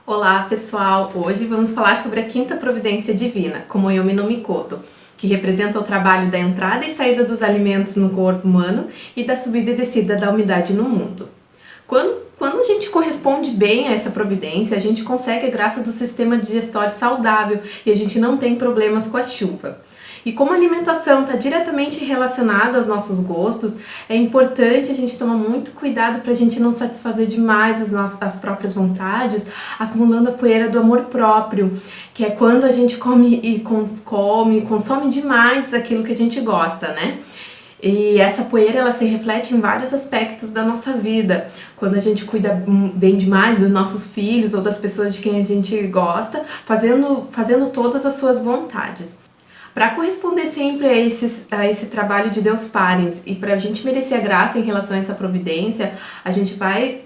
Olá pessoal, hoje vamos falar sobre a quinta providência divina, como Yomi no Mikoto, que representa o trabalho da entrada e saída dos alimentos no corpo humano e da subida e descida da umidade no mundo. Quando a gente corresponde bem a essa providência, a gente consegue a graça do sistema digestório saudável e a gente não tem problemas com a chuva. E como a alimentação está diretamente relacionada aos nossos gostos, é importante a gente tomar muito cuidado para a gente não satisfazer demais as próprias vontades, acumulando a poeira do amor próprio, que é quando a gente consome demais aquilo que a gente gosta, né? E essa poeira, ela se reflete em vários aspectos da nossa vida. Quando a gente cuida bem demais dos nossos filhos ou das pessoas de quem a gente gosta, fazendo todas as suas vontades. Para corresponder sempre a esse trabalho de Deus Parens e para a gente merecer a graça em relação a essa providência, a gente vai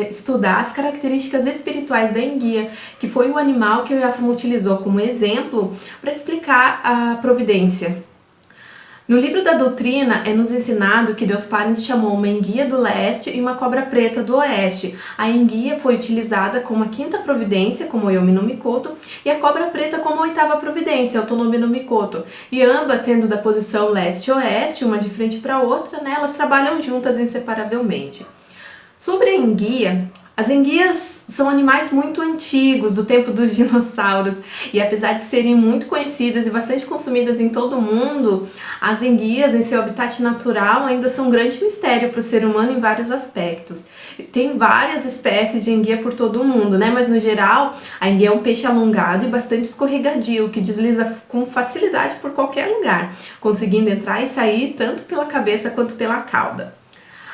estudar as características espirituais da enguia, que foi o animal que o Oyasama utilizou como exemplo para explicar a providência. No livro da doutrina é nos ensinado que Deus Parens chamou uma enguia do leste e uma cobra preta do oeste. A enguia foi utilizada como a quinta providência, como o Yomi no Mikoto, e a cobra preta como a oitava providência, o Tonomi no Mikoto. E ambas, sendo da posição leste-oeste, uma de frente para a outra, né, elas trabalham juntas inseparavelmente. Sobre a enguia, as enguias são animais muito antigos, do tempo dos dinossauros, e apesar de serem muito conhecidas e bastante consumidas em todo o mundo, as enguias em seu habitat natural ainda são um grande mistério para o ser humano em vários aspectos. Tem várias espécies de enguia por todo o mundo, né? Mas no geral, a enguia é um peixe alongado e bastante escorregadio, que desliza com facilidade por qualquer lugar, conseguindo entrar e sair tanto pela cabeça quanto pela cauda.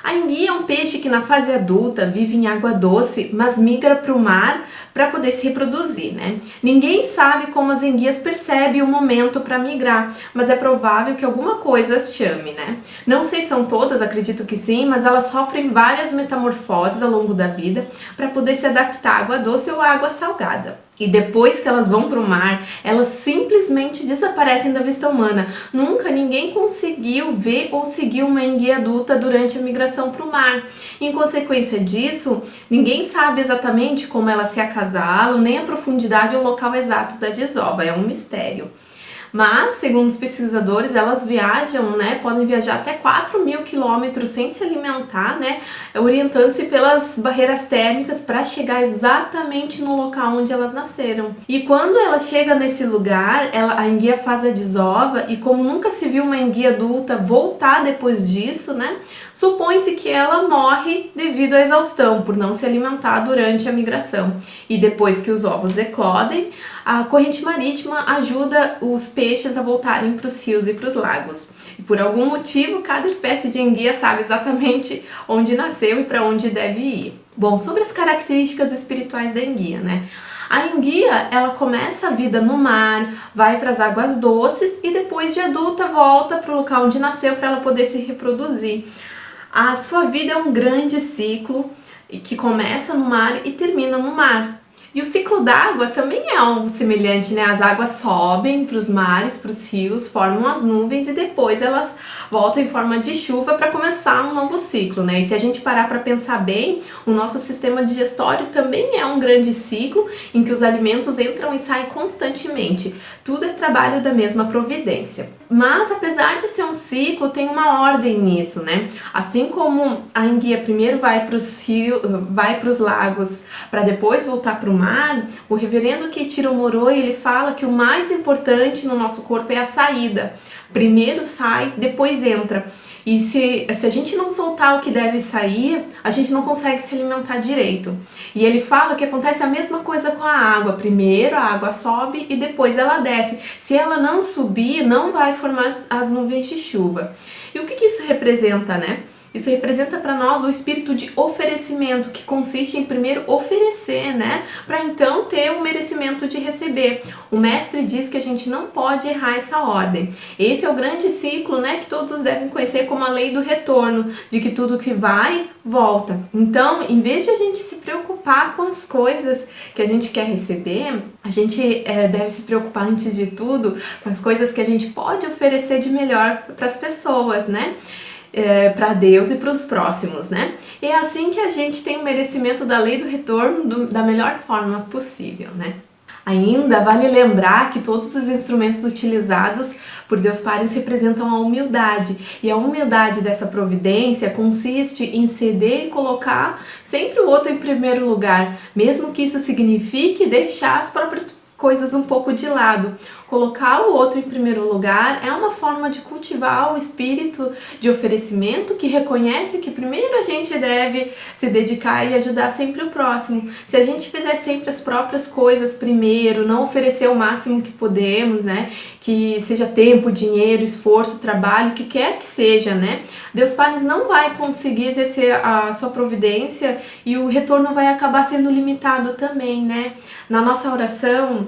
A enguia é um peixe que na fase adulta vive em água doce, mas migra para o mar para poder se reproduzir, né? Ninguém sabe como as enguias percebem o momento para migrar, mas é provável que alguma coisa as chame, né? Não sei se são todas, acredito que sim, mas elas sofrem várias metamorfoses ao longo da vida para poder se adaptar à água doce ou à água salgada. E depois que elas vão para o mar, elas simplesmente desaparecem da vista humana. Nunca ninguém conseguiu ver ou seguir uma enguia adulta durante a migração para o mar. Em consequência disso, ninguém sabe exatamente como elas se acasalam, nem a profundidade ou o local exato da desova. É um mistério. Mas, segundo os pesquisadores, elas viajam, né, podem viajar até 4.000 quilômetros sem se alimentar, né, orientando-se pelas barreiras térmicas para chegar exatamente no local onde elas nasceram. E quando ela chega nesse lugar, a enguia faz a desova e como nunca se viu uma enguia adulta voltar depois disso, né, supõe-se que ela morre devido à exaustão, por não se alimentar durante a migração. E depois que os ovos eclodem, a corrente marítima ajuda os peixes a voltarem para os rios e para os lagos. E por algum motivo, cada espécie de enguia sabe exatamente onde nasceu e para onde deve ir. Bom, sobre as características espirituais da enguia, né? A enguia, ela começa a vida no mar, vai para as águas doces e depois de adulta volta para o local onde nasceu para ela poder se reproduzir. A sua vida é um grande ciclo que começa no mar e termina no mar. E o ciclo d'água também é algo semelhante, né? As águas sobem para os mares, para os rios, formam as nuvens e depois elas voltam em forma de chuva para começar um novo ciclo, né? E se a gente parar para pensar bem, o nosso sistema digestório também é um grande ciclo em que os alimentos entram e saem constantemente. Tudo é trabalho da mesma providência. Mas apesar de ser um ciclo, tem uma ordem nisso, né? Assim como a enguia primeiro vai para os rios, vai para os lagos, para depois voltar para o mar, o reverendo Keiichiro Moroi, ele fala que o mais importante no nosso corpo é a saída. Primeiro sai, depois entra. E se a gente não soltar o que deve sair, a gente não consegue se alimentar direito. E ele fala que acontece a mesma coisa com a água. Primeiro a água sobe e depois ela desce. Se ela não subir, não vai formar as nuvens de chuva. E o que isso representa, né? Isso representa para nós o espírito de oferecimento, que consiste em primeiro oferecer, né? Para então ter o merecimento de receber. O mestre diz que a gente não pode errar essa ordem. Esse é o grande ciclo, né? Que todos devem conhecer como a lei do retorno, de que tudo que vai, volta. Então, em vez de a gente se preocupar com as coisas que a gente quer receber, a gente deve se preocupar antes de tudo com as coisas que a gente pode oferecer de melhor para as pessoas, né? para Deus e para os próximos, né? E é assim que a gente tem o merecimento da lei do retorno da melhor forma possível, né? Ainda vale lembrar que todos os instrumentos utilizados por Deus Pares representam a humildade, e a humildade dessa providência consiste em ceder e colocar sempre o outro em primeiro lugar, mesmo que isso signifique deixar as próprias coisas um pouco de lado. Colocar o outro em primeiro lugar é uma forma de cultivar o espírito de oferecimento que reconhece que primeiro a gente deve se dedicar e ajudar sempre o próximo. Se a gente fizer sempre as próprias coisas primeiro, não oferecer o máximo que podemos, né? Que seja tempo, dinheiro, esforço, trabalho, o que quer que seja, né? Deus Pares não vai conseguir exercer a sua providência e o retorno vai acabar sendo limitado também, né? Na nossa oração,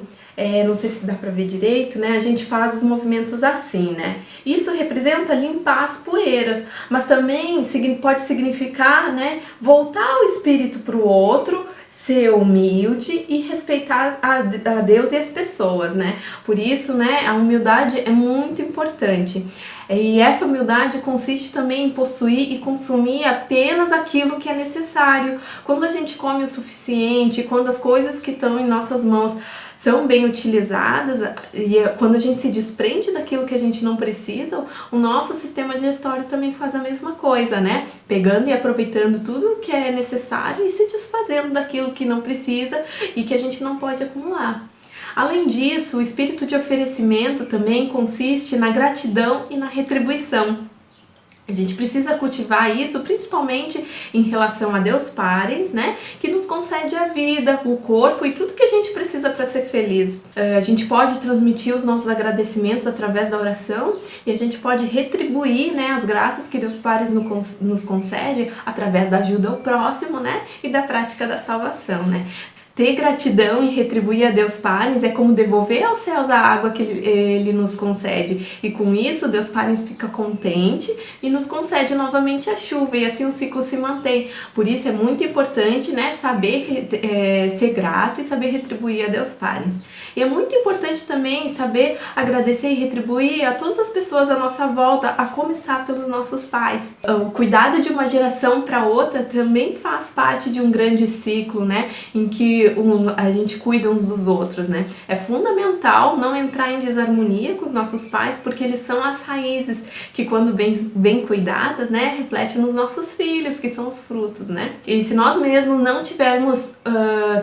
não sei se dá pra ver direito, né? A gente faz os movimentos assim, né? Isso representa limpar as poeiras, mas também pode significar, né? Voltar o espírito pro outro, ser humilde e respeitar a Deus e as pessoas, né? Por isso, né? A humildade é muito importante. E essa humildade consiste também em possuir e consumir apenas aquilo que é necessário. Quando a gente come o suficiente, quando as coisas que estão em nossas mãos são bem utilizadas, e quando a gente se desprende daquilo que a gente não precisa, o nosso sistema digestório também faz a mesma coisa, né? Pegando e aproveitando tudo que é necessário e se desfazendo daquilo que não precisa e que a gente não pode acumular. Além disso, o espírito de oferecimento também consiste na gratidão e na retribuição. A gente precisa cultivar isso principalmente em relação a Deus Pares, né? Que nos concede a vida, o corpo e tudo que a gente precisa para ser feliz. A gente pode transmitir os nossos agradecimentos através da oração e a gente pode retribuir, né, as graças que Deus Pares nos concede através da ajuda ao próximo, né? E da prática da salvação, né? Ter gratidão e retribuir a Deus Pares é como devolver aos céus a água que Ele nos concede. E com isso, Deus Pares fica contente e nos concede novamente a chuva. E assim o ciclo se mantém. Por isso é muito importante, né, saber ser grato e saber retribuir a Deus Pares. E é muito importante também saber agradecer e retribuir a todas as pessoas à nossa volta, a começar pelos nossos pais. O cuidado de uma geração para outra também faz parte de um grande ciclo, né, em que a gente cuida uns dos outros, né? É fundamental não entrar em desarmonia com os nossos pais, porque eles são as raízes que, quando bem cuidadas, né, refletem nos nossos filhos, que são os frutos, né? E se nós mesmos não tivermos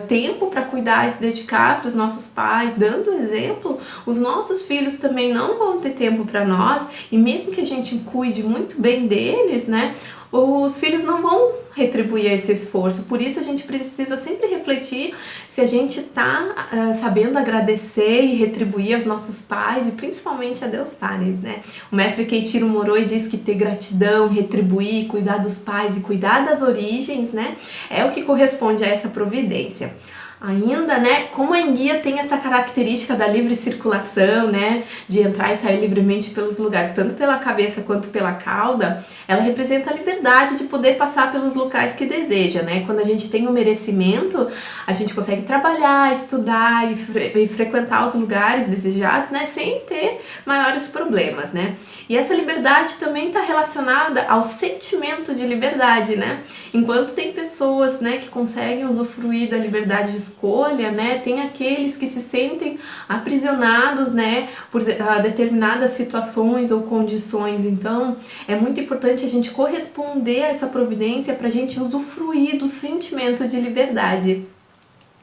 tempo para cuidar e se dedicar para os nossos pais, dando exemplo, os nossos filhos também não vão ter tempo para nós, e mesmo que a gente cuide muito bem deles, né, os filhos não vão retribuir esse esforço. Por isso a gente precisa sempre refletir se a gente está sabendo agradecer e retribuir aos nossos pais e principalmente a Deus Pares, né? O mestre Keiichiro Moroi diz que ter gratidão, retribuir, cuidar dos pais e cuidar das origens, né, é o que corresponde a essa providência. Ainda, né, como a enguia tem essa característica da livre circulação, né, de entrar e sair livremente pelos lugares, tanto pela cabeça quanto pela cauda, ela representa a liberdade de poder passar pelos locais que deseja, né? Quando a gente tem o merecimento, a gente consegue trabalhar, estudar e frequentar os lugares desejados, né, sem ter maiores problemas, né? E essa liberdade também está relacionada ao sentimento de liberdade, né? Enquanto tem pessoas, né, que conseguem usufruir da liberdade de escolha, né, tem aqueles que se sentem aprisionados, né, por determinadas situações ou condições. Então, é muito importante a gente corresponder a essa providência para a gente usufruir do sentimento de liberdade.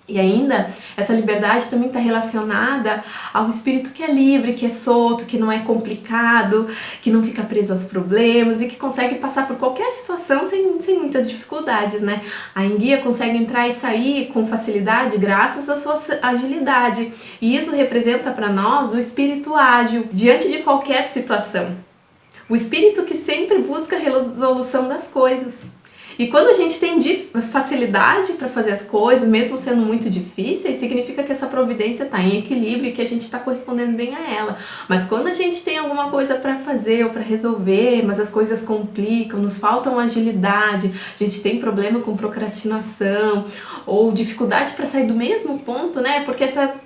E ainda, essa liberdade também está relacionada ao espírito que é livre, que é solto, que não é complicado, que não fica preso aos problemas e que consegue passar por qualquer situação sem muitas dificuldades, né? A enguia consegue entrar e sair com facilidade graças à sua agilidade. E isso representa para nós o espírito ágil diante de qualquer situação. O espírito que sempre busca a resolução das coisas. E quando a gente tem facilidade para fazer as coisas, mesmo sendo muito difíceis, significa que essa providência está em equilíbrio e que a gente está correspondendo bem a ela. Mas quando a gente tem alguma coisa para fazer ou para resolver, mas as coisas complicam, nos faltam agilidade, a gente tem problema com procrastinação ou dificuldade para sair do mesmo ponto, né? Porque essa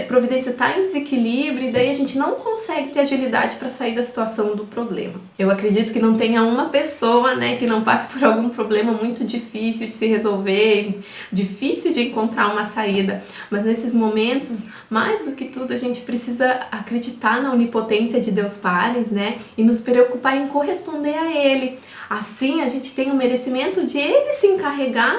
providência está em desequilíbrio e daí a gente não consegue ter agilidade para sair da situação do problema. Eu acredito que não tenha uma pessoa, né, que não passe por algum problema muito difícil de se resolver, difícil de encontrar uma saída, mas nesses momentos, mais do que tudo, a gente precisa acreditar na onipotência de Deus Pai, né, e nos preocupar em corresponder a Ele. Assim, a gente tem o merecimento de Ele se encarregar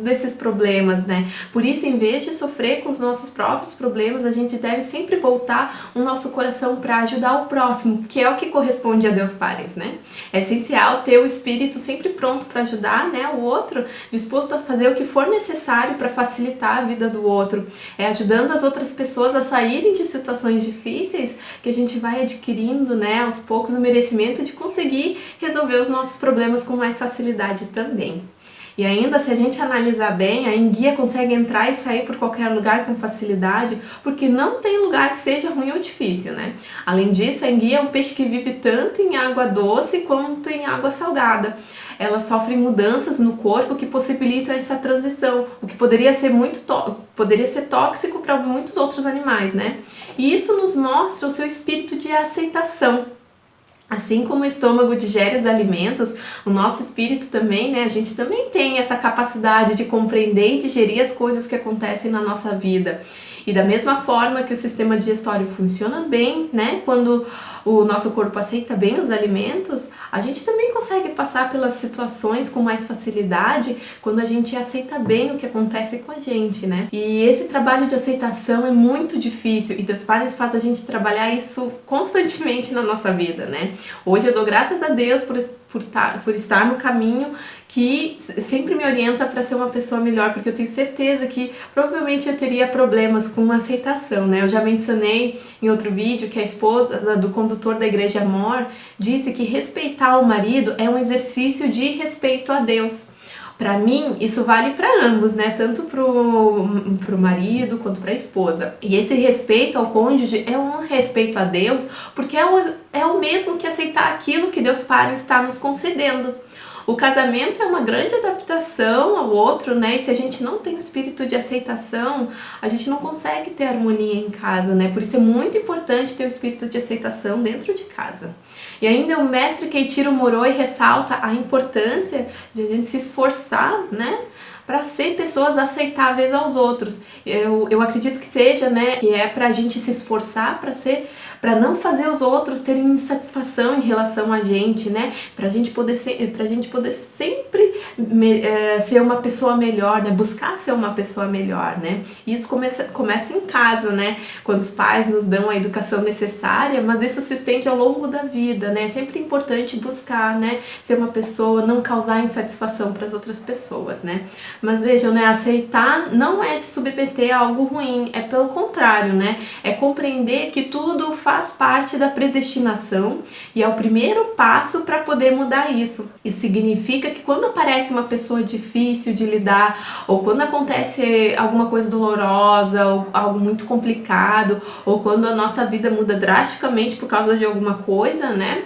desses problemas, né? Por isso, em vez de sofrer com os nossos próprios problemas, a gente deve sempre voltar o nosso coração para ajudar o próximo, que é o que corresponde a Deus Pai, né? É essencial ter o espírito sempre pronto para ajudar, né, o outro, disposto a fazer o que for necessário para facilitar a vida do outro. É ajudando as outras pessoas a saírem de situações difíceis que a gente vai adquirindo, né, aos poucos o merecimento de conseguir resolver os nossos problemas com mais facilidade também. E ainda, se a gente analisar bem, a enguia consegue entrar e sair por qualquer lugar com facilidade, porque não tem lugar que seja ruim ou difícil, né? Além disso, a enguia é um peixe que vive tanto em água doce quanto em água salgada. Ela sofre mudanças no corpo que possibilitam essa transição, o que poderia ser tóxico para muitos outros animais, né? E isso nos mostra o seu espírito de aceitação. Assim como o estômago digere os alimentos, o nosso espírito também, né? A gente também tem essa capacidade de compreender e digerir as coisas que acontecem na nossa vida. E da mesma forma que o sistema digestório funciona bem, né? Quando o nosso corpo aceita bem os alimentos, a gente também consegue passar pelas situações com mais facilidade quando a gente aceita bem o que acontece com a gente, né? E esse trabalho de aceitação é muito difícil e Deus Pai faz a gente trabalhar isso constantemente na nossa vida, né? Hoje eu dou graças a Deus por estar no caminho que sempre me orienta para ser uma pessoa melhor, porque eu tenho certeza que provavelmente eu teria problemas com aceitação, né? Eu já mencionei em outro vídeo que a esposa do condutor da Igreja Amor disse que respeitar o marido é um exercício de respeito a Deus. Para mim, isso vale para ambos, né? Tanto pro marido quanto para a esposa. E esse respeito ao cônjuge é um respeito a Deus, porque é o mesmo que aceitar aquilo que Deus Pai está nos concedendo. O casamento é uma grande adaptação ao outro, né? E se a gente não tem o espírito de aceitação, a gente não consegue ter harmonia em casa, né? Por isso é muito importante ter o espírito de aceitação dentro de casa. E ainda o mestre Keiichiro Moroi ressalta a importância de a gente se esforçar, né, para ser pessoas aceitáveis aos outros. Eu acredito que seja, né, que é pra gente se esforçar para não fazer os outros terem insatisfação em relação a gente, né, pra gente poder sempre ser uma pessoa melhor, né, buscar ser uma pessoa melhor, né. E isso começa em casa, né, quando os pais nos dão a educação necessária, mas isso se estende ao longo da vida, né. É sempre importante buscar, né, ser uma pessoa, não causar insatisfação para as outras pessoas, né. Mas vejam, né, aceitar não é se submeter a algo ruim, é pelo contrário, né, é compreender que tudo faz parte da predestinação e é o primeiro passo para poder mudar isso. Isso significa que quando aparece uma pessoa difícil de lidar, ou quando acontece alguma coisa dolorosa, ou algo muito complicado, ou quando a nossa vida muda drasticamente por causa de alguma coisa, né,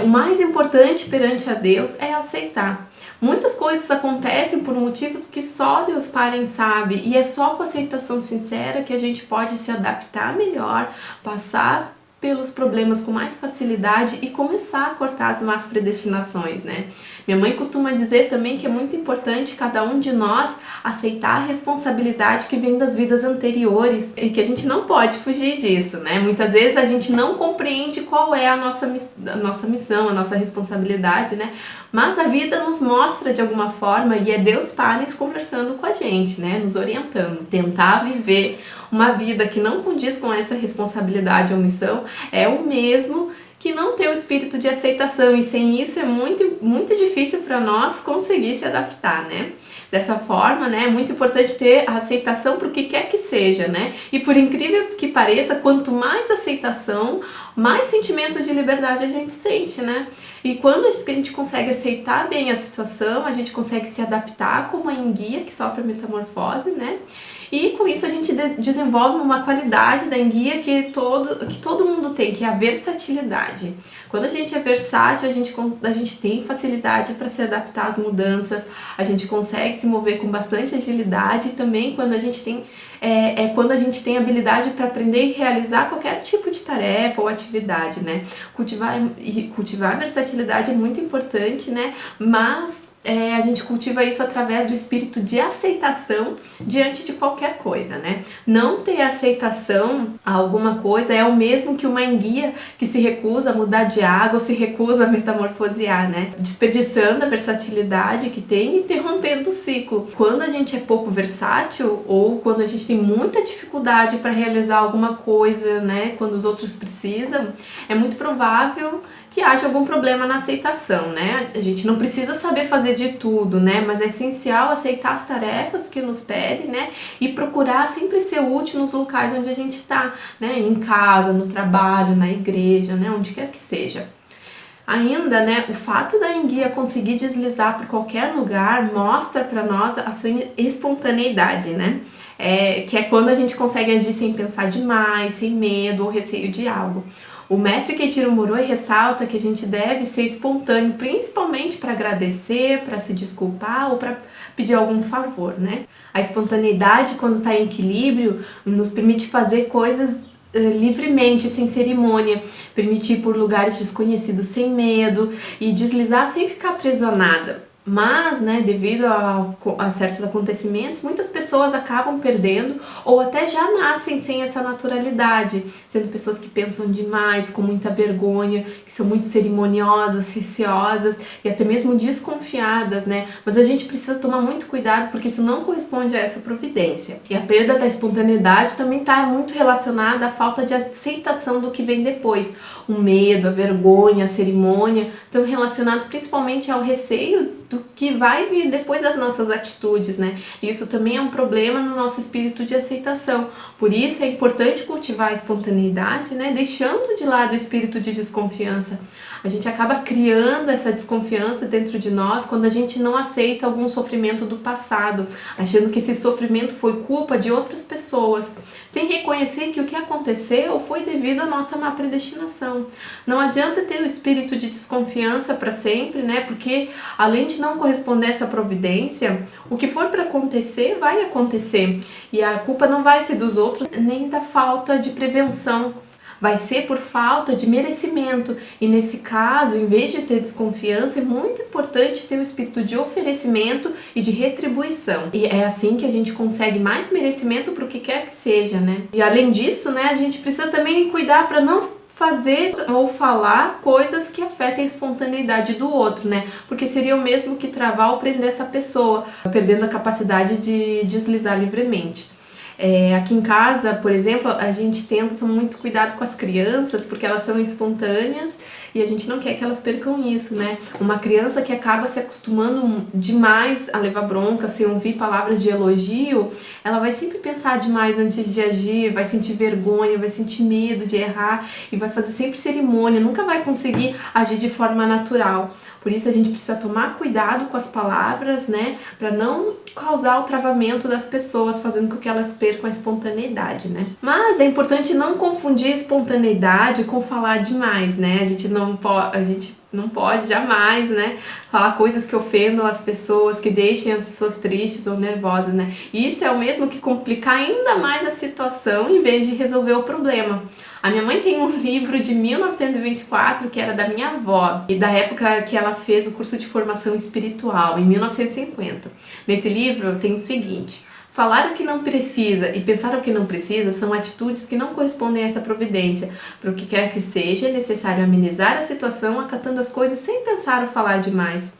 o mais importante perante a Deus é aceitar. Muitas coisas acontecem por motivos que só Deus Pai sabe, e é só com aceitação sincera que a gente pode se adaptar melhor, passar pelos problemas com mais facilidade e começar a cortar as más predestinações, né? Minha mãe costuma dizer também que é muito importante cada um de nós aceitar a responsabilidade que vem das vidas anteriores e que a gente não pode fugir disso, né? Muitas vezes a gente não compreende qual é a nossa missão, a nossa responsabilidade, né? Mas a vida nos mostra de alguma forma e é Deus Pai conversando com a gente, né? Nos orientando. Tentar viver uma vida que não condiz com essa responsabilidade ou missão é o mesmo que não ter o espírito de aceitação, e sem isso é muito difícil para nós conseguir se adaptar, né? Dessa forma, né, é muito importante ter a aceitação para o que quer que seja, né? E por incrível que pareça, quanto mais aceitação, mais sentimento de liberdade a gente sente, né? E quando a gente consegue aceitar bem a situação, a gente consegue se adaptar como a enguia que sofre a metamorfose, né? E com isso a gente desenvolve uma qualidade da enguia que todo mundo tem, que é a versatilidade. Quando a gente é versátil, a gente tem facilidade para se adaptar às mudanças, a gente consegue se mover com bastante agilidade, e também quando a gente tem quando a gente tem habilidade para aprender e realizar qualquer tipo de tarefa ou atividade, né? Cultivar a versatilidade é muito importante, né? Mas a gente cultiva isso através do espírito de aceitação diante de qualquer coisa, né? Não ter aceitação a alguma coisa é o mesmo que uma enguia que se recusa a mudar de água ou se recusa a metamorfosear, né? Desperdiçando a versatilidade que tem e interrompendo o ciclo. Quando a gente é pouco versátil ou quando a gente tem muita dificuldade para realizar alguma coisa, né? Quando os outros precisam, é muito provável que haja algum problema na aceitação, né? A gente não precisa saber fazer de tudo, né? Mas é essencial aceitar as tarefas que nos pedem, né? E procurar sempre ser útil nos locais onde a gente está, né? Em casa, no trabalho, na igreja, né? Onde quer que seja. Ainda, né, o fato da enguia conseguir deslizar por qualquer lugar mostra para nós a sua espontaneidade, né? Que é quando a gente consegue agir sem pensar demais, sem medo ou receio de algo. O mestre Keiichiro Moroi ressalta que a gente deve ser espontâneo, principalmente para agradecer, para se desculpar ou para pedir algum favor, né? A espontaneidade, quando está em equilíbrio, nos permite fazer coisas livremente, sem cerimônia, permitir ir por lugares desconhecidos sem medo e deslizar sem ficar aprisionada. Mas, né, devido a certos acontecimentos, muitas pessoas acabam perdendo ou até já nascem sem essa naturalidade, sendo pessoas que pensam demais, com muita vergonha, que são muito cerimoniosas, receosas e até mesmo desconfiadas, né? Mas a gente precisa tomar muito cuidado porque isso não corresponde a essa providência. E a perda da espontaneidade também está muito relacionada à falta de aceitação do que vem depois. O medo, a vergonha, a cerimônia estão relacionados principalmente ao receio do que vai vir depois das nossas atitudes, né? Isso também é um problema no nosso espírito de aceitação. Por isso é importante cultivar a espontaneidade, né? Deixando de lado o espírito de desconfiança. A gente acaba criando essa desconfiança dentro de nós quando a gente não aceita algum sofrimento do passado, achando que esse sofrimento foi culpa de outras pessoas, sem reconhecer que o que aconteceu foi devido à nossa má predestinação. Não adianta ter o espírito de desconfiança para sempre, né? Porque além de não corresponder a essa providência, o que for para acontecer, vai acontecer. E a culpa não vai ser dos outros, nem da falta de prevenção. Vai ser por falta de merecimento. E nesse caso, em vez de ter desconfiança, é muito importante ter o espírito de oferecimento e de retribuição. E é assim que a gente consegue mais merecimento para o que quer que seja, né? E além disso, né, a gente precisa também cuidar para não fazer ou falar coisas que afetem a espontaneidade do outro, né? Porque seria o mesmo que travar ou prender essa pessoa, perdendo a capacidade de deslizar livremente. Aqui em casa, por exemplo, a gente tenta tomar muito cuidado com as crianças, porque elas são espontâneas e a gente não quer que elas percam isso, né? Uma criança que acaba se acostumando demais a levar bronca, sem ouvir palavras de elogio, ela vai sempre pensar demais antes de agir, vai sentir vergonha, vai sentir medo de errar e vai fazer sempre cerimônia, nunca vai conseguir agir de forma natural. Por isso a gente precisa tomar cuidado com as palavras, né, para não causar o travamento das pessoas, fazendo com que elas percam a espontaneidade, né. Mas é importante não confundir espontaneidade com falar demais, né. A gente não pode jamais, né, falar coisas que ofendam as pessoas, que deixem as pessoas tristes ou nervosas, né. E isso é o mesmo que complicar ainda mais a situação em vez de resolver o problema. A minha mãe tem um livro de 1924 que era da minha avó e da época que ela fez o curso de formação espiritual, em 1950. Nesse livro tem o seguinte: falar o que não precisa e pensar o que não precisa são atitudes que não correspondem a essa providência. Para o que quer que seja, é necessário amenizar a situação acatando as coisas sem pensar ou falar demais.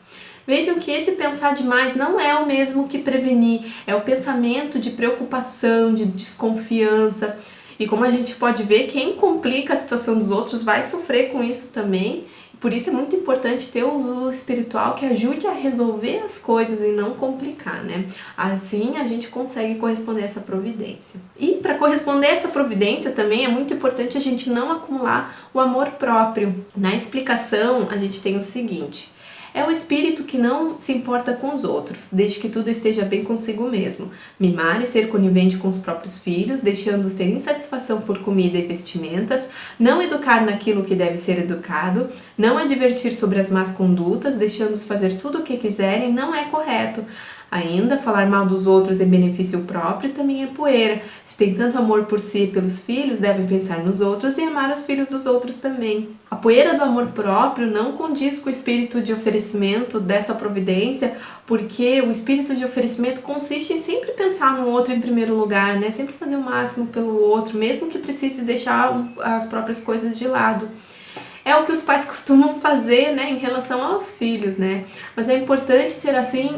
Vejam que esse pensar demais não é o mesmo que prevenir, é o pensamento de preocupação, de desconfiança. E como a gente pode ver, quem complica a situação dos outros vai sofrer com isso também. Por isso é muito importante ter um uso espiritual que ajude a resolver as coisas e não complicar, né? Assim a gente consegue corresponder a essa providência. E para corresponder a essa providência também é muito importante a gente não acumular o amor próprio. Na explicação a gente tem o seguinte: É o espírito que não se importa com os outros, desde que tudo esteja bem consigo mesmo. Mimar e ser conivente com os próprios filhos, deixando-os ter insatisfação por comida e vestimentas, não educar naquilo que deve ser educado, não advertir sobre as más condutas, deixando-os fazer tudo o que quiserem, não é correto. Ainda, falar mal dos outros em benefício próprio também é poeira. Se tem tanto amor por si e pelos filhos, devem pensar nos outros e amar os filhos dos outros também. A poeira do amor próprio não condiz com o espírito de oferecimento dessa providência, porque o espírito de oferecimento consiste em sempre pensar no outro em primeiro lugar, né? Sempre fazer o máximo pelo outro, mesmo que precise deixar as próprias coisas de lado. É o que os pais costumam fazer, né, em relação aos filhos, né? Mas é importante ser assim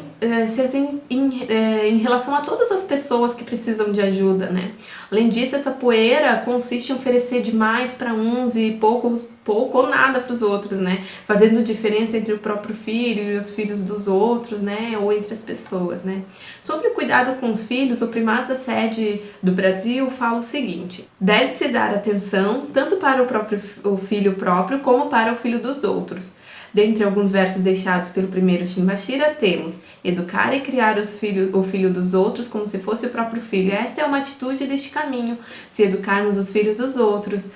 em relação a todas as pessoas que precisam de ajuda, né? Além disso, essa poeira consiste em oferecer demais para uns e pouco ou nada para os outros, né? Fazendo diferença entre o próprio filho e os filhos dos outros, né? Ou entre as pessoas, né? Sobre o cuidado com os filhos, o primado da sede do Brasil fala o seguinte: deve-se dar atenção tanto para o filho próprio como para o filho dos outros. Dentre alguns versos deixados pelo primeiro Shimbashira, temos: educar e criar o filho dos outros como se fosse o próprio filho. Esta é uma atitude deste caminho. Se educarmos os filhos dos outros,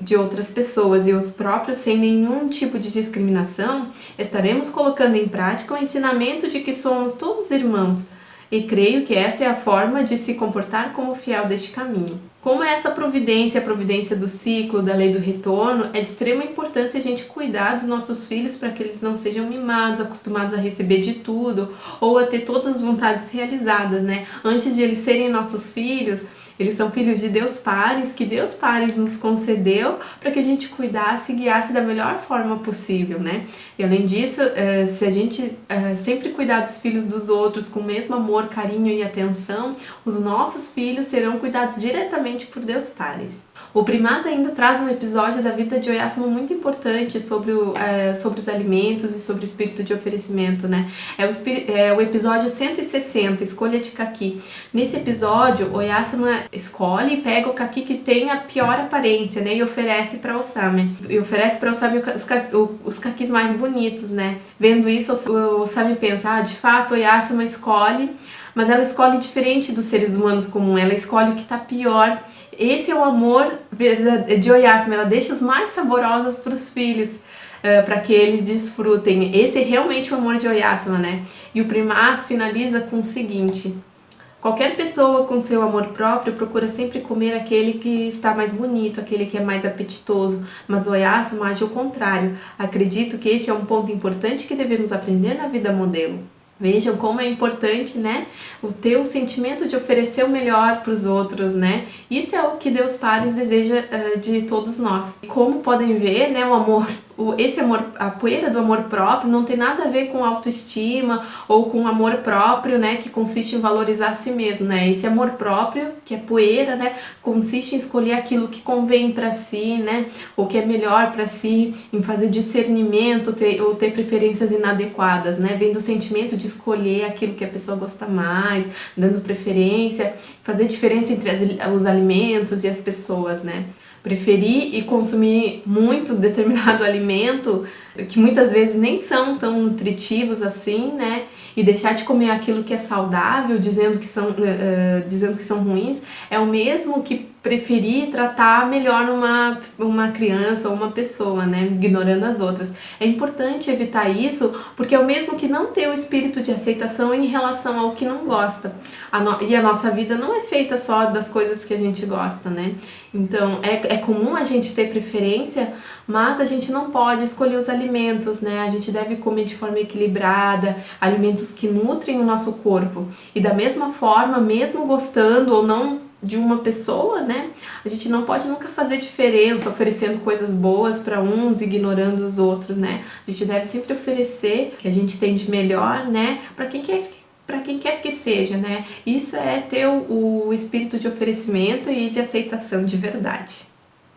de outras pessoas e os próprios sem nenhum tipo de discriminação, estaremos colocando em prática o ensinamento de que somos todos irmãos. E creio que esta é a forma de se comportar como fiel deste caminho. Como essa providência, a providência do ciclo, da lei do retorno, é de extrema importância a gente cuidar dos nossos filhos para que eles não sejam mimados, acostumados a receber de tudo ou a ter todas as vontades realizadas, né? Antes de eles serem nossos filhos, eles são filhos de Deus Pares, que Deus Pares nos concedeu para que a gente cuidasse e guiasse da melhor forma possível, né? E além disso, se a gente sempre cuidar dos filhos dos outros com o mesmo amor, carinho e atenção, os nossos filhos serão cuidados diretamente por Deus Pares. O Primaz ainda traz um episódio da vida de Oyasama muito importante sobre os alimentos e sobre o espírito de oferecimento, né? É o episódio 160, Escolha de Kaki. Nesse episódio, Oyasama escolhe e pega o kaki que tem a pior aparência, né? E oferece para Osame. E oferece para Osame os kakis mais bonitos, né? Vendo isso, o Osame pensa: de fato, Oyasama escolhe, mas ela escolhe diferente dos seres humanos comum, ela escolhe o que está pior. Esse é o amor de Oyasama, ela deixa os mais saborosos para os filhos, para que eles desfrutem. Esse é realmente o amor de Oyasama, né? E o Primaz finaliza com o seguinte: qualquer pessoa com seu amor próprio procura sempre comer aquele que está mais bonito, aquele que é mais apetitoso, mas Oyasama age ao contrário. Acredito que este é um ponto importante que devemos aprender na vida modelo. Vejam como é importante, né, ter o sentimento de oferecer o melhor para os outros, né? Isso é o que Deus Pares deseja de todos nós. Como podem ver, né, esse amor, a poeira do amor próprio não tem nada a ver com autoestima ou com amor próprio, né, que consiste em valorizar a si mesmo, né? Esse amor próprio, que é poeira, né, consiste em escolher aquilo que convém para si, né, o que é melhor para si, em fazer discernimento ou ter preferências inadequadas, né? Vem do sentimento de escolher aquilo que a pessoa gosta mais, dando preferência, fazer diferença entre os alimentos e as pessoas, né? Preferir e consumir muito determinado alimento, que muitas vezes nem são tão nutritivos assim, né? E deixar de comer aquilo que é saudável, dizendo que são ruins, é o mesmo que preferir tratar melhor uma criança ou uma pessoa, né? Ignorando as outras. É importante evitar isso, porque é o mesmo que não ter o espírito de aceitação em relação ao que não gosta. E a nossa vida não é feita só das coisas que a gente gosta, né? Então, é comum a gente ter preferência, mas a gente não pode escolher os alimentos, né? A gente deve comer de forma equilibrada, alimentos que nutrem o nosso corpo. E da mesma forma, mesmo gostando ou não de uma pessoa, né? A gente não pode nunca fazer diferença oferecendo coisas boas para uns, ignorando os outros, né? A gente deve sempre oferecer o que a gente tem de melhor, né? Para quem quer que seja, né? Isso é ter o espírito de oferecimento e de aceitação de verdade.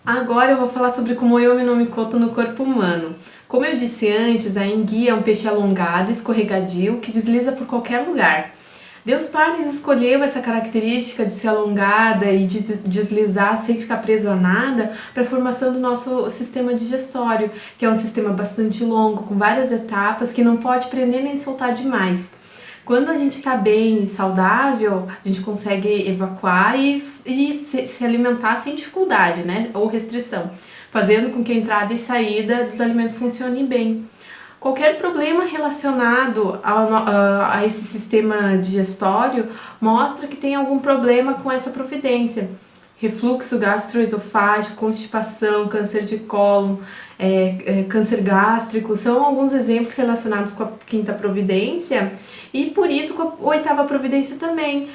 Agora eu vou falar sobre como eu me Mikoto no corpo humano. Como eu disse antes, a enguia é um peixe alongado, escorregadio, que desliza por qualquer lugar. Deus Pai nos escolheu essa característica de ser alongada e de deslizar sem ficar preso a nada para a formação do nosso sistema digestório, que é um sistema bastante longo, com várias etapas, que não pode prender nem soltar demais. Quando a gente está bem e saudável, a gente consegue evacuar e se alimentar sem dificuldade, né? Ou restrição, fazendo com que a entrada e saída dos alimentos funcionem bem. Qualquer problema relacionado a esse sistema digestório mostra que tem algum problema com essa providência. Refluxo gastroesofágico, constipação, câncer de cólon, câncer gástrico, são alguns exemplos relacionados com a quinta providência e por isso com a oitava providência também,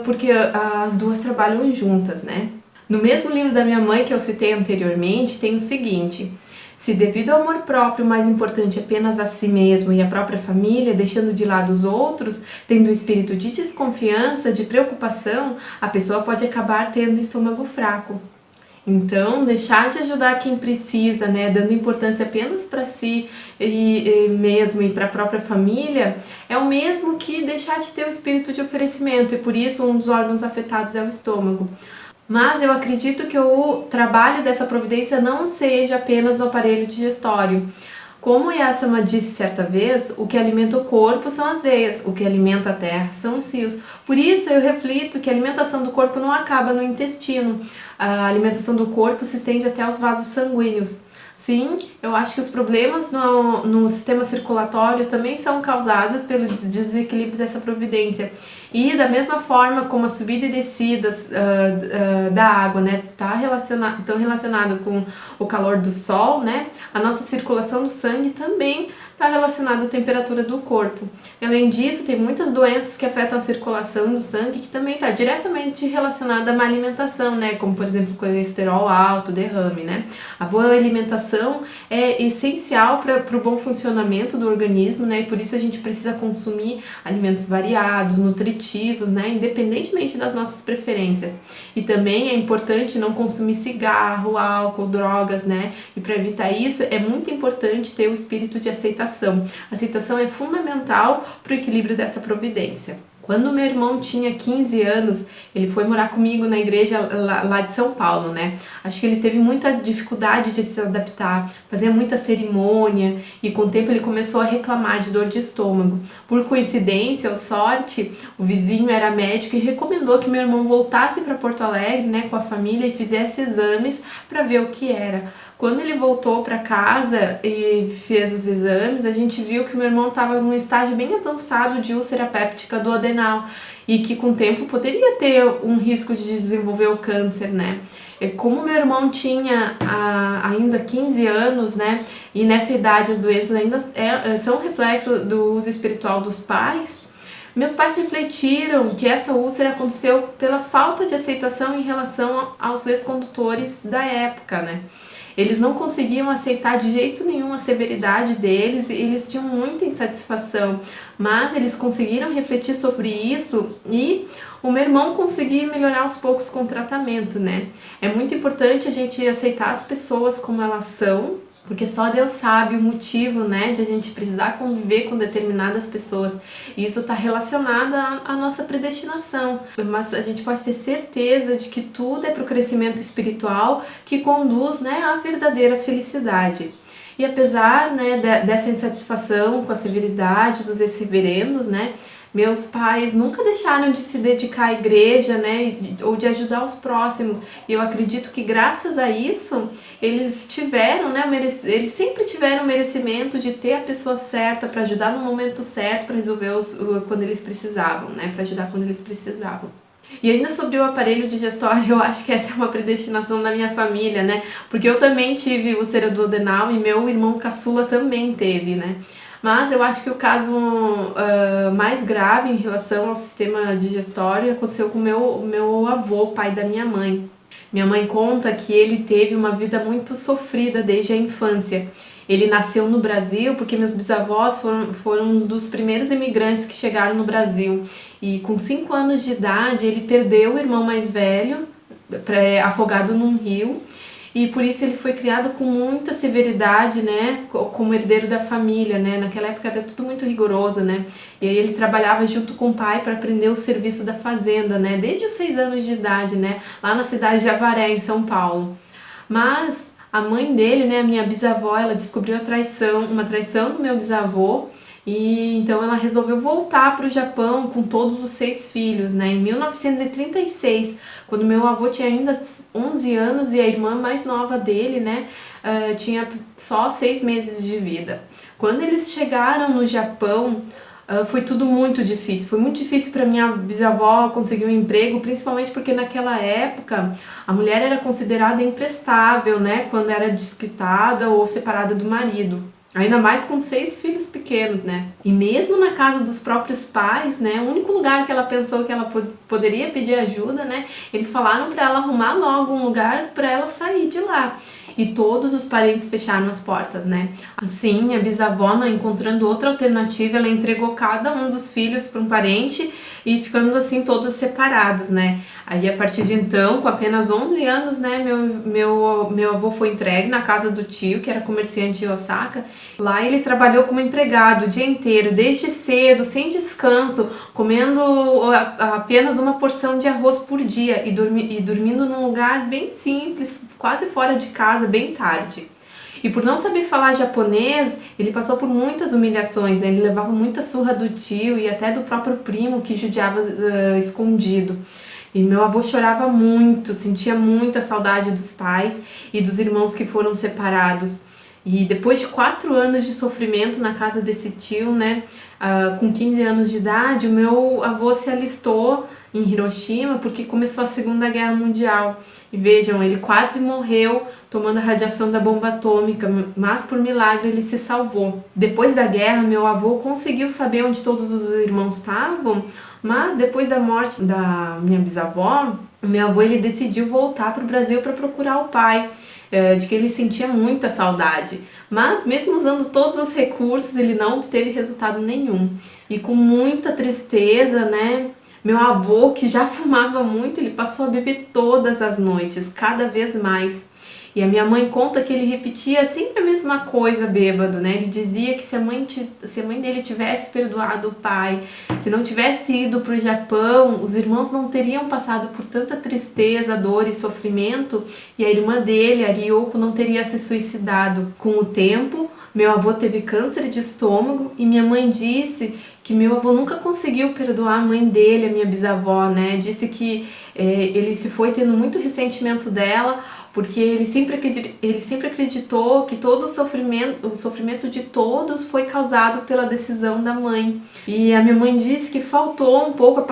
porque as duas trabalham juntas, né? No mesmo livro da minha mãe que eu citei anteriormente, tem o seguinte: se devido ao amor próprio, o mais importante é apenas a si mesmo e a própria família, deixando de lado os outros, tendo um espírito de desconfiança, de preocupação, a pessoa pode acabar tendo estômago fraco. Então, deixar de ajudar quem precisa, né, dando importância apenas para si mesmo e para a própria família, é o mesmo que deixar de ter o espírito de oferecimento, e por isso um dos órgãos afetados é o estômago. Mas eu acredito que o trabalho dessa providência não seja apenas no aparelho digestório. Como Yasama disse certa vez, o que alimenta o corpo são as veias, o que alimenta a terra são os rios. Por isso eu reflito que a alimentação do corpo não acaba no intestino. A alimentação do corpo se estende até os vasos sanguíneos. Sim, eu acho que os problemas no sistema circulatório também são causados pelo desequilíbrio dessa providência. E da mesma forma como a subida e descida da água, né, tão relacionado com o calor do sol, né, a nossa circulação do sangue também está relacionada à temperatura do corpo. Além disso, tem muitas doenças que afetam a circulação do sangue que também está diretamente relacionada à má alimentação, né, como por exemplo colesterol alto, derrame, né. A boa alimentação é essencial para o bom funcionamento do organismo, né, e por isso a gente precisa consumir alimentos variados, nutritivos, né, independentemente das nossas preferências. E também é importante não consumir cigarro, álcool, drogas, né, e para evitar isso é muito importante ter o espírito de aceitação. A aceitação é fundamental para o equilíbrio dessa providência. Quando meu irmão tinha 15 anos, ele foi morar comigo na igreja lá de São Paulo, né? Acho que ele teve muita dificuldade de se adaptar, fazia muita cerimônia e com o tempo ele começou a reclamar de dor de estômago. Por coincidência ou sorte, o vizinho era médico e recomendou que meu irmão voltasse para Porto Alegre, né, com a família e fizesse exames para ver o que era. Quando ele voltou para casa e fez os exames, a gente viu que meu irmão estava num estágio bem avançado de úlcera péptica do adenal e que com o tempo poderia ter um risco de desenvolver o câncer, né? Como meu irmão tinha ainda 15 anos, né, e nessa idade as doenças ainda são reflexo do uso espiritual dos pais, meus pais refletiram que essa úlcera aconteceu pela falta de aceitação em relação aos descondutores da época, né? Eles não conseguiam aceitar de jeito nenhum a severidade deles e eles tinham muita insatisfação, mas eles conseguiram refletir sobre isso e o meu irmão conseguiu melhorar aos poucos com o tratamento, né? É muito importante a gente aceitar as pessoas como elas são, porque só Deus sabe o motivo, né, de a gente precisar conviver com determinadas pessoas. E isso está relacionado à nossa predestinação. Mas a gente pode ter certeza de que tudo é para o crescimento espiritual que conduz, né, à verdadeira felicidade. E apesar, né, dessa insatisfação com a severidade dos ex-reverendos, né, meus pais nunca deixaram de se dedicar à igreja, né, ou de ajudar os próximos. E eu acredito que graças a isso, eles tiveram, né, eles sempre tiveram o merecimento de ter a pessoa certa para ajudar no momento certo, para resolver quando eles precisavam, né, para ajudar quando eles precisavam. E ainda sobre o aparelho digestório, eu acho que essa é uma predestinação da minha família, né, porque eu também tive úlcera do adenal e meu irmão caçula também teve, né. Mas eu acho que o caso mais grave em relação ao sistema digestório aconteceu com o meu avô, pai da minha mãe. Minha mãe conta que ele teve uma vida muito sofrida desde a infância. Ele nasceu no Brasil porque meus bisavós foram um dos primeiros imigrantes que chegaram no Brasil. E com 5 anos de idade ele perdeu o irmão mais velho, afogado num rio. e por isso ele foi criado com muita severidade, né, como herdeiro da família, né, naquela época era tudo muito rigoroso, né, e aí ele trabalhava junto com o pai para aprender o serviço da fazenda, né, desde os 6 anos de idade, né, lá na cidade de Avaré, em São Paulo. Mas a mãe dele, né, a minha bisavó, ela descobriu uma traição do meu bisavô, e então ela resolveu voltar para o Japão com todos os 6 filhos, né, em 1936, quando meu avô tinha ainda 11 anos e a irmã mais nova dele, né, tinha só 6 meses de vida. Quando eles chegaram no Japão, foi tudo muito difícil. Foi muito difícil para minha bisavó conseguir um emprego, principalmente porque naquela época a mulher era considerada imprestável, né, quando era desquitada ou separada do marido. Ainda mais com 6 filhos pequenos, né? E mesmo na casa dos próprios pais, né? O único lugar que ela pensou que ela poderia pedir ajuda, né? Eles falaram para ela arrumar logo um lugar para ela sair de lá. E todos os parentes fecharam as portas, né? Assim, minha bisavó, não encontrando outra alternativa, ela entregou cada um dos filhos para um parente e ficando assim todos separados, né? Aí a partir de então, com apenas 11 anos, né, meu avô foi entregue na casa do tio, que era comerciante em Osaka. Lá ele trabalhou como empregado o dia inteiro, desde cedo, sem descanso, comendo apenas uma porção de arroz por dia e dormindo num lugar bem simples, quase fora de casa, bem tarde. E por não saber falar japonês, ele passou por muitas humilhações, né? Ele levava muita surra do tio e até do próprio primo que judiava escondido. E meu avô chorava muito, sentia muita saudade dos pais e dos irmãos que foram separados. E depois de 4 anos de sofrimento na casa desse tio, né, com 15 anos de idade, o meu avô se alistou em Hiroshima porque começou a Segunda Guerra Mundial. E vejam, ele quase morreu tomando a radiação da bomba atômica, mas por milagre ele se salvou. Depois da guerra, meu avô conseguiu saber onde todos os irmãos estavam, mas depois da morte da minha bisavó, meu avô ele decidiu voltar para o Brasil para procurar o pai, de que ele sentia muita saudade. Mas mesmo usando todos os recursos, ele não obteve resultado nenhum. E com muita tristeza, né, meu avô, que já fumava muito, ele passou a beber todas as noites, cada vez mais. E a minha mãe conta que ele repetia sempre a mesma coisa bêbado, né? Ele dizia que se a mãe dele tivesse perdoado o pai, se não tivesse ido para o Japão, os irmãos não teriam passado por tanta tristeza, dor e sofrimento, e a irmã dele, a Ryoko, não teria se suicidado. Com o tempo, meu avô teve câncer de estômago e minha mãe disse que meu avô nunca conseguiu perdoar a mãe dele, a minha bisavó, né? Disse que ele se foi tendo muito ressentimento dela, porque ele sempre acreditou que todo o sofrimento de todos foi causado pela decisão da mãe. E a minha mãe disse que faltou um pouco,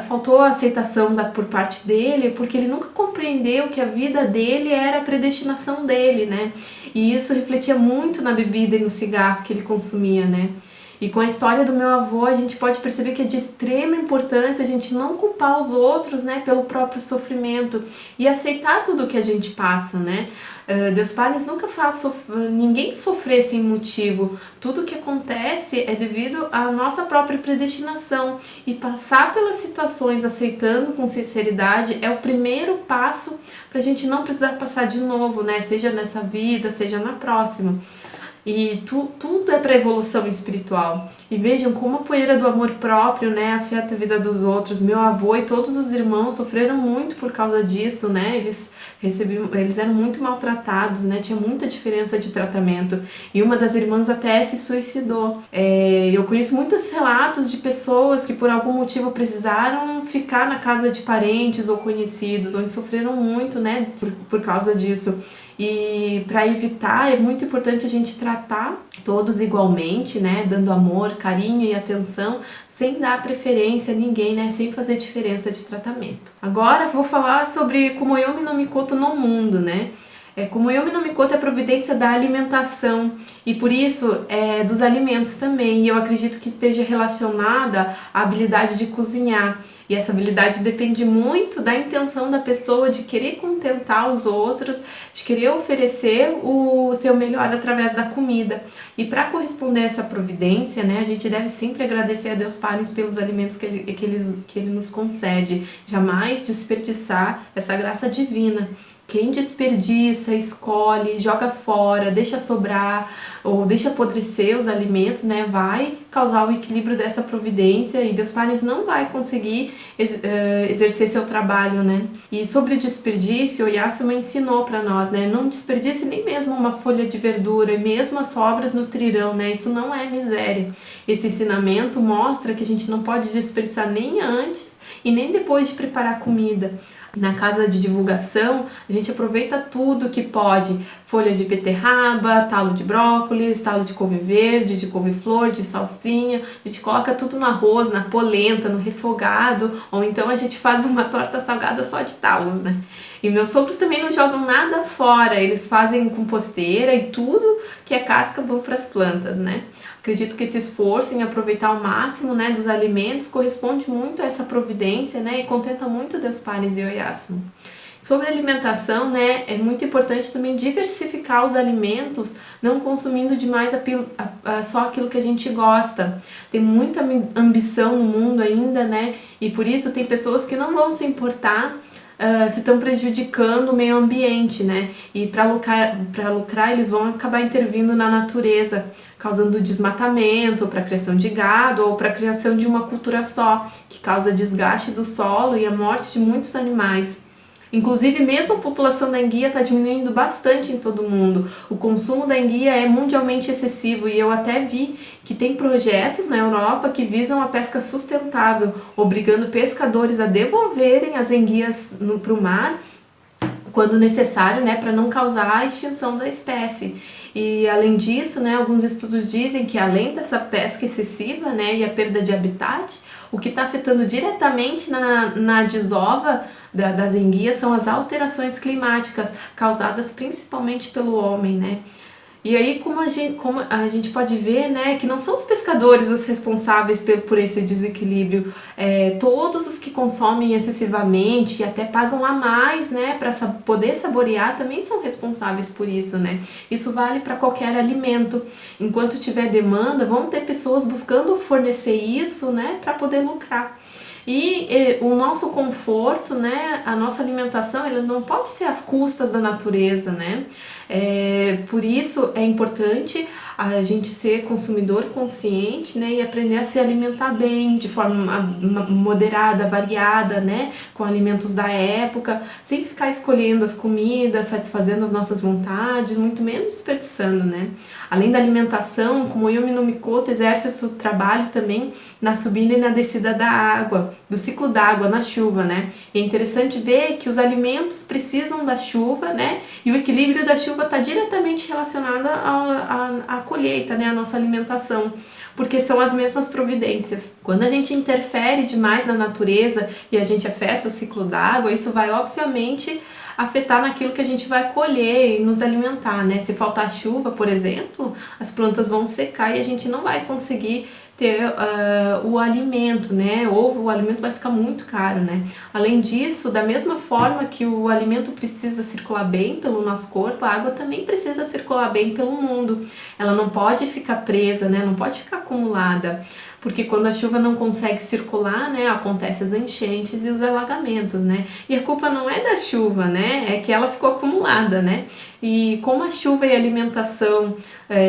faltou a aceitação por parte dele, porque ele nunca compreendeu que a vida dele era a predestinação dele, né? E isso refletia muito na bebida e no cigarro que ele consumia, né? E com a história do meu avô, a gente pode perceber que é de extrema importância a gente não culpar os outros, né, pelo próprio sofrimento e aceitar tudo que a gente passa, né? Deus Pai nunca faz ninguém sofrer sem motivo. Tudo que acontece é devido à nossa própria predestinação. E passar pelas situações aceitando com sinceridade é o primeiro passo para a gente não precisar passar de novo, né? Seja nessa vida, seja na próxima. E tudo é para evolução espiritual. E vejam como a poeira do amor próprio, né, afeta a vida dos outros. Meu avô e todos os irmãos sofreram muito por causa disso, né? Eles eram muito maltratados, né? Tinha muita diferença de tratamento. E uma das irmãs até se suicidou. Eu conheço muitos relatos de pessoas que por algum motivo precisaram ficar na casa de parentes ou conhecidos, onde sofreram muito, né, por causa disso. E para evitar, é muito importante a gente tratar todos igualmente, né? Dando amor, carinho e atenção, sem dar preferência a ninguém, né? Sem fazer diferença de tratamento. Agora vou falar sobre Kumoyomi no Mikoto no mundo, né? Kumoyomi no Mikoto é a providência da alimentação e por isso é dos alimentos também. E eu acredito que esteja relacionada à habilidade de cozinhar. E essa habilidade depende muito da intenção da pessoa de querer contentar os outros, de querer oferecer o seu melhor através da comida. E para corresponder a essa providência, né, a gente deve sempre agradecer a Deus Pai pelos alimentos que Ele nos concede, jamais desperdiçar essa graça divina. Quem desperdiça, escolhe, joga fora, deixa sobrar ou deixa apodrecer os alimentos, né, vai causar o equilíbrio dessa providência e Deus Pai não vai conseguir exercer seu trabalho, né. E sobre o desperdício, o Yasama ensinou para nós, né, não desperdice nem mesmo uma folha de verdura, e mesmo as sobras nutrirão, né, isso não é miséria. Esse ensinamento mostra que a gente não pode desperdiçar nem antes e nem depois de preparar comida. Na casa de divulgação, a gente aproveita tudo que pode, folhas de beterraba, talo de brócolis, talo de couve verde, de couve-flor, de salsinha, a gente coloca tudo no arroz, na polenta, no refogado, ou então a gente faz uma torta salgada só de talos, né? E meus sogros também não jogam nada fora, eles fazem composteira e tudo que é casca vão para as plantas, né? Acredito que esse esforço em aproveitar ao máximo, né, dos alimentos corresponde muito a essa providência, né, e contenta muito Deus Pai e Oyasama. Sobre alimentação, né, é muito importante também diversificar os alimentos, não consumindo demais só aquilo que a gente gosta. Tem muita ambição no mundo ainda, né, e por isso tem pessoas que não vão se importar se estão prejudicando o meio ambiente, né? E para lucrar, eles vão acabar intervindo na natureza, causando desmatamento para a criação de gado ou para a criação de uma cultura só, que causa desgaste do solo e a morte de muitos animais. Inclusive, mesmo a população da enguia está diminuindo bastante em todo o mundo. O consumo da enguia é mundialmente excessivo e eu até vi que tem projetos na Europa que visam a pesca sustentável, obrigando pescadores a devolverem as enguias para o mar quando necessário, né, para não causar a extinção da espécie. E além disso, né, alguns estudos dizem que além dessa pesca excessiva, né, e a perda de habitat, o que está afetando diretamente na desova das enguias são as alterações climáticas causadas principalmente pelo homem, né? E aí, como a gente pode ver, né, que não são os pescadores os responsáveis por esse desequilíbrio, todos os que consomem excessivamente e até pagam a mais, né, para poder saborear, também são responsáveis por isso, né. Isso vale para qualquer alimento. Enquanto tiver demanda, vão ter pessoas buscando fornecer isso, né, para poder lucrar. E o nosso conforto, né, a nossa alimentação, ela não pode ser às custas da natureza, né? Por isso é importante a gente ser consumidor consciente, né, e aprender a se alimentar bem, de forma moderada, variada, né, com alimentos da época, sem ficar escolhendo as comidas, satisfazendo as nossas vontades, muito menos desperdiçando, né. Além da alimentação, como Yumi no Mikoto exerce o seu trabalho também na subida e na descida da água, do ciclo da água na chuva, né. E é interessante ver que os alimentos precisam da chuva, né, e o equilíbrio da chuva está diretamente relacionado à colheita, né, a nossa alimentação, porque são as mesmas providências. Quando a gente interfere demais na natureza e a gente afeta o ciclo da água, isso vai obviamente afetar naquilo que a gente vai colher e nos alimentar, né? Se faltar chuva, por exemplo, as plantas vão secar e a gente não vai conseguir ter o alimento, né? Ou o alimento vai ficar muito caro, né? Além disso, da mesma forma que o alimento precisa circular bem pelo nosso corpo, a água também precisa circular bem pelo mundo. Ela não pode ficar presa, né? Não pode ficar acumulada, porque quando a chuva não consegue circular, né, acontecem as enchentes e os alagamentos, né? E a culpa não é da chuva, né? É que ela ficou acumulada, né? E como a chuva e a alimentação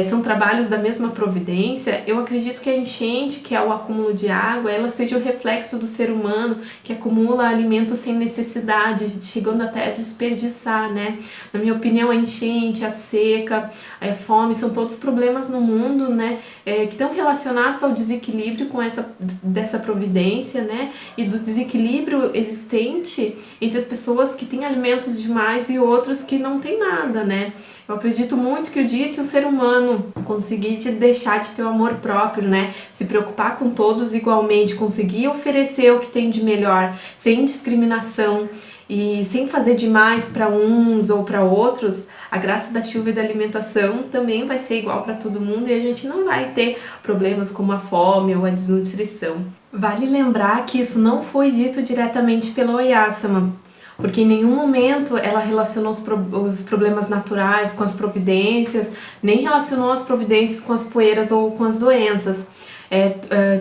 são trabalhos da mesma providência, eu acredito que a enchente, que é o acúmulo de água, ela seja o reflexo do ser humano que acumula alimentos sem necessidade, chegando até a desperdiçar, né? Na minha opinião, a enchente, a seca, a fome, são todos problemas no mundo, né? Que estão relacionados ao desequilíbrio dessa providência, né? E do desequilíbrio existente entre as pessoas que têm alimentos demais e outros que não têm nada, né? Eu acredito muito que o dia que o ser humano conseguir deixar de ter o amor próprio, né, se preocupar com todos igualmente, conseguir oferecer o que tem de melhor, sem discriminação e sem fazer demais para uns ou para outros, a graça da chuva e da alimentação também vai ser igual para todo mundo e a gente não vai ter problemas como a fome ou a desnutrição. Vale lembrar que isso não foi dito diretamente pela Oyasama, porque em nenhum momento ela relacionou os problemas naturais com as providências, nem relacionou as providências com as poeiras ou com as doenças.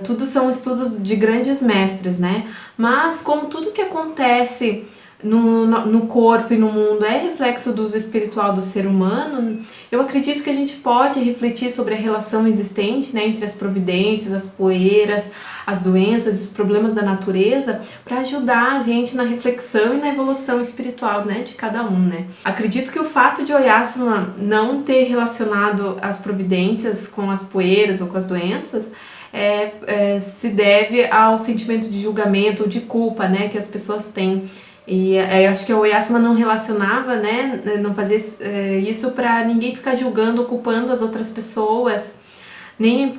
Tudo são estudos de grandes mestres, né? Mas como tudo que acontece no corpo e no mundo é reflexo do uso espiritual do ser humano, eu acredito que a gente pode refletir sobre a relação existente, né, entre as providências, as poeiras, as doenças e os problemas da natureza para ajudar a gente na reflexão e na evolução espiritual, né, de cada um, né. Acredito que o fato de Oyasama não ter relacionado as providências com as poeiras ou com as doenças se deve ao sentimento de julgamento ou de culpa, né, que as pessoas têm. E eu acho que a Oyasama não relacionava, né, não fazia isso para ninguém ficar julgando ou culpando as outras pessoas, nem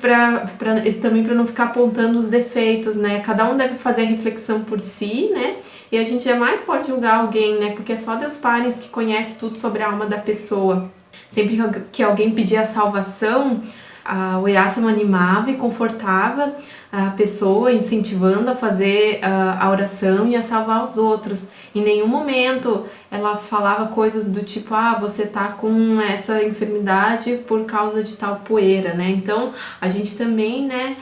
também para não ficar apontando os defeitos, né? Cada um deve fazer a reflexão por si, né? E a gente jamais pode julgar alguém, né? Porque é só Deus Pai que conhece tudo sobre a alma da pessoa. Sempre que alguém pedia a salvação, a Oyasama animava e confortava a pessoa, incentivando a fazer a oração e a salvar os outros. Em nenhum momento ela falava coisas do tipo, você tá com essa enfermidade por causa de tal poeira, né? Então a gente também, né,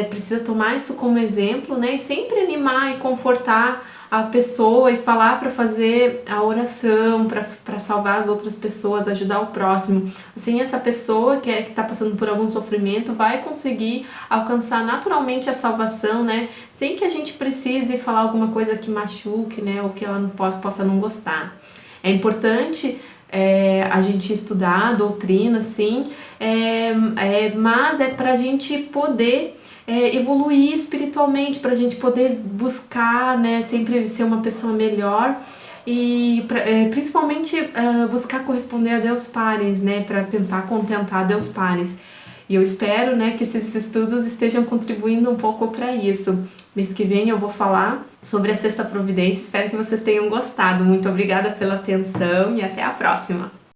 precisa tomar isso como exemplo, né, e sempre animar e confortar a pessoa e falar para fazer a oração, para salvar as outras pessoas, ajudar o próximo. Assim, essa pessoa que está passando por algum sofrimento vai conseguir alcançar naturalmente a salvação, né, sem que a gente precise falar alguma coisa que machuque, né, ou que ela possa não gostar. É importante a gente estudar a doutrina, sim, mas é para a gente poder evoluir espiritualmente, para a gente poder buscar, né, sempre ser uma pessoa melhor e principalmente buscar corresponder a Deus Pares, né, para tentar contentar Deus Pares. E eu espero, né, que esses estudos estejam contribuindo um pouco para isso. Mês que vem eu vou falar sobre a Sexta Providência, espero que vocês tenham gostado. Muito obrigada pela atenção e até a próxima!